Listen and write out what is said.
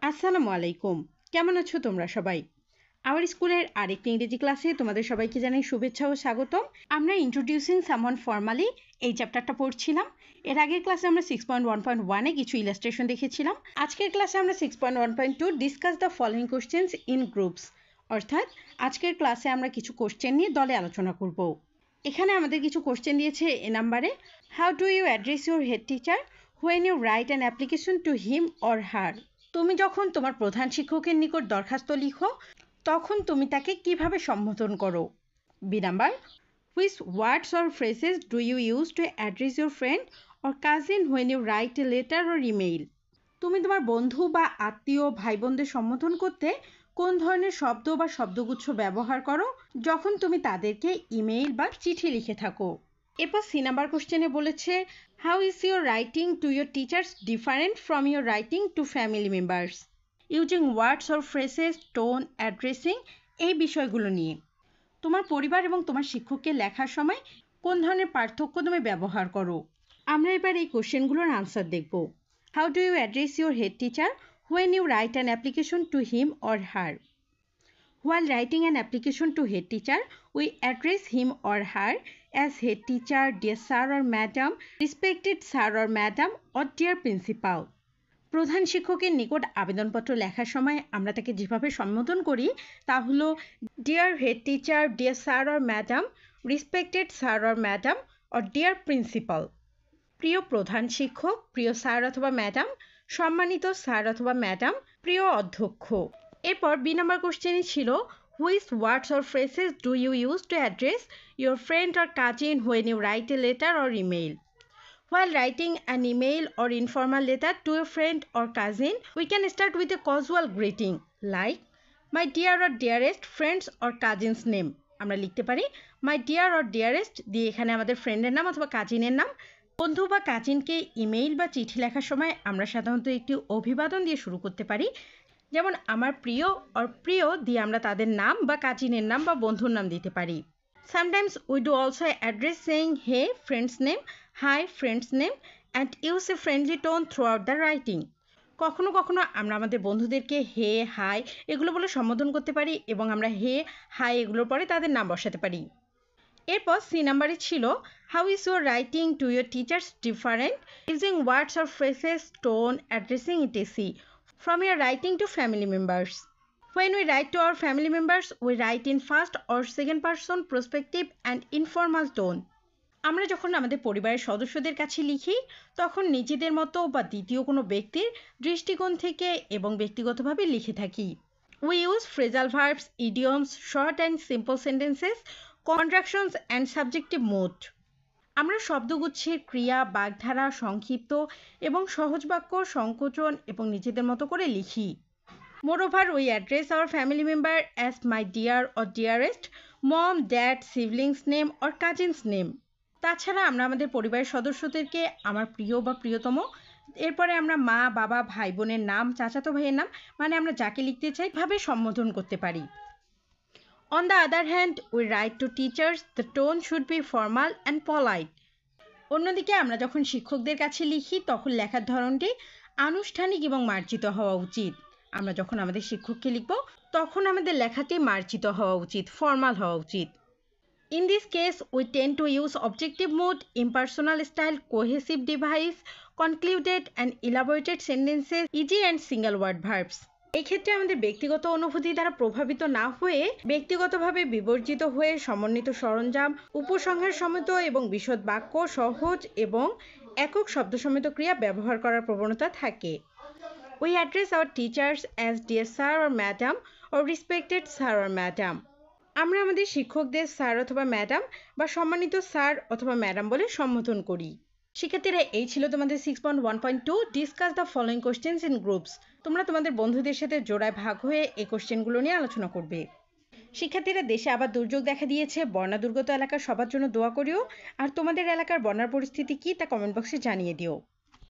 আসসালামু আলাইকুম। কেমন আছো তোমরা সবাই? আমার স্কুলের আরেকটি ইংরেজি ক্লাসে তোমাদের সবাইকে জানাই শুভেচ্ছা ও স্বাগতম। আমরা ইন্ট্রোডিউসিং সামওয়ান ফর্মালি এই চ্যাপ্টারটা পড়ছিলাম। এর আগের ক্লাসে আমরা 6.1.1 কিছু ইলাস্ট্রেশন দেখেছিলাম। আজকের ক্লাসে আমরা 6.1.2 discuss the following questions in groups, অর্থাৎ আজকের ক্লাসে আমরা কিছু কোশ্চেন নিয়ে দলে আলোচনা করব। এখানে আমাদের কিছু কোশ্চেন দিয়েছে এ নাম্বারে। How do you address your head teacher when you write an application to him or her? তুমি যখন তোমার প্রধান শিক্ষকের নিকট দরখাস্ত লিখো তখন তুমি তাকে কিভাবে সম্বোধন করো? B number, which words or phrases do you use to address your friend or cousin when you write a letter or email? তুমি তোমার বন্ধু বা আত্মীয় ভাই বোনদের সম্বোধন করতে কোন ধরনের শব্দ বা শব্দগুচ্ছ ব্যবহার করো যখন তুমি তাদেরকে ইমেইল বা চিঠি লিখে থাকো? এরপর সি নাম্বার কোশ্চেনে বলেছে, how is your writing to your teachers different from your writing to family members using words or phrases, tone, addressing এই বিষয়গুলো নিয়ে তোমার পরিবার এবং তোমার শিক্ষককে লেখার সময় কোন ধরনের পার্থক্য তুমি ব্যবহার করো? আমরা এবার এই কোশ্চেনগুলোর আনসার দেখব। How do you address your head teacher when you write an application to him or her? While writing an application to head teacher, we address him or her as head teacher, dear sir or madam, respected sir or madam, or dear principal. প্রধান শিক্ষকের নিকট আবেদনপত্র লেখার সময় আমরা তাকে যেভাবে সম্বোধন করি তা হলো dear head teacher, dear sir or madam, respected sir or madam, or dear principal. প্রিয় প্রধান শিক্ষক, প্রিয় স্যার অথবা ম্যাডাম, সম্মানিত স্যার অথবা ম্যাডাম, প্রিয় অধ্যক্ষ। এরপর বি নাম্বার কোশ্চেনই ছিল, which words or phrases do you use to address your friend or cousin when you write a letter or email? While writing an email or informal letter to a friend or cousin, we can start with a casual greeting like my dear or dearest friends or cousin's name. আমরা লিখতে পারি my dear or dearest দিয়ে এখানে আমাদের ফ্রেন্ডের নাম অথবা কাজিনের নাম। বন্ধু বা কাজিনকে ইমেইল বা চিঠি লেখার সময় আমরা সাধারণত একটি অভিবাদন দিয়ে শুরু করতে পারি, যেমন আমার প্রিয় অর প্রিয় দিয়ে আমরা তাদের নাম বা কাজিনের নাম বা বন্ধুর নাম দিতে পারি। Sometimes we do also address saying hey friend's name, hi friend's name, and use a friendly tone throughout the writing. কখনো কখনো আমরা আমাদের বন্ধুদেরকে হে, হাই এগুলো বলে সম্বোধন করতে পারি এবং আমরা হে, হাই এগুলোর পরে তাদের নাম বসাতে পারি। এরপর সি নাম্বারে ছিল, how is your writing to your teachers different using words or phrases, tone, addressing etc from your writing to family members? When we write to our family members, we write in first or second person prospective and informal tone. আমরা যখন আমাদের পরিবারের সদস্যদের কাছে লিখি তখন নিজেদের মতো বা দ্বিতীয় কোনো ব্যক্তির দৃষ্টিকোণ থেকে এবং ব্যক্তিগতভাবে লিখে থাকি। We use phrasal verbs, idioms, short and simple sentences, contractions and subjective mood. আমরা শব্দগুচ্ছের ক্রিয়া, বাগধারা, সংক্ষিপ্ত এবং সহজ বাক্য, সংকোচন এবং নিজেদের মতো করে লিখি। Moreover, we address our family member as my dear or dearest, mom, dad, siblings name or cousin's name. তাছাড়া আমরা আমাদের পরিবারের সদস্যদেরকে আমার প্রিয় বা প্রিয়তম, এরপরে আমরা মা, বাবা, ভাই বোনের নাম, চাচাতো ভাইয়ের নাম মানে আমরা যাকে লিখতে চাই ভাবে সম্বোধন করতে পারি। On the other hand, we write to teachers, the tone should be formal and polite. অন্যদিকে আমরা যখন শিক্ষকদের কাছে লিখি তখন লেখার ধরনটি আনুষ্ঠানিক এবং মার্জিত হওয়া উচিত। আমরা যখন আমাদের শিক্ষককে লিখব তখন আমাদের লেখাটি মার্জিত হওয়া উচিত, ফর্মাল হওয়া উচিত। In this case, we tend to use objective mood, impersonal style, cohesive device, concluded and elaborated sentences, easy and single word verbs. এই ক্ষেত্রে আমাদের ব্যক্তিগত অনুভূতি দ্বারা প্রভাবিত না হয়ে ব্যক্তিগতভাবে বিবর্জিত হয়ে সমন্বিত সরঞ্জাম, উপসংহার সমেত এবং বিশদ বাক্য, সহজ এবং একক শব্দ সমেত ক্রিয়া ব্যবহার করার প্রবণতা থাকে। We address our teachers as dear sir or madam or respected sir or madam. আমরা আমাদের শিক্ষকদের স্যার অথবা ম্যাডাম বা সম্মানিত স্যার অথবা ম্যাডাম বলে সম্বোধন করি। শিক্ষার্থীরা, এই ছিল তোমাদের 6.1.2 discuss the following questions in groups. তোমরা তোমাদের বন্ধুদের সাথে জোড়ায় ভাগ হয়ে এই কোশ্চেনগুলো নিয়ে আলোচনা করবে। শিক্ষার্থীরা, দেশে আবার দুর্যোগ দেখা দিয়েছে, বন্যা দুর্গত এলাকার সবার জন্য দোয়া করিও। আর তোমাদের এলাকার বন্যার পরিস্থিতি কি তা কমেন্ট বক্সে জানিয়ে দিও।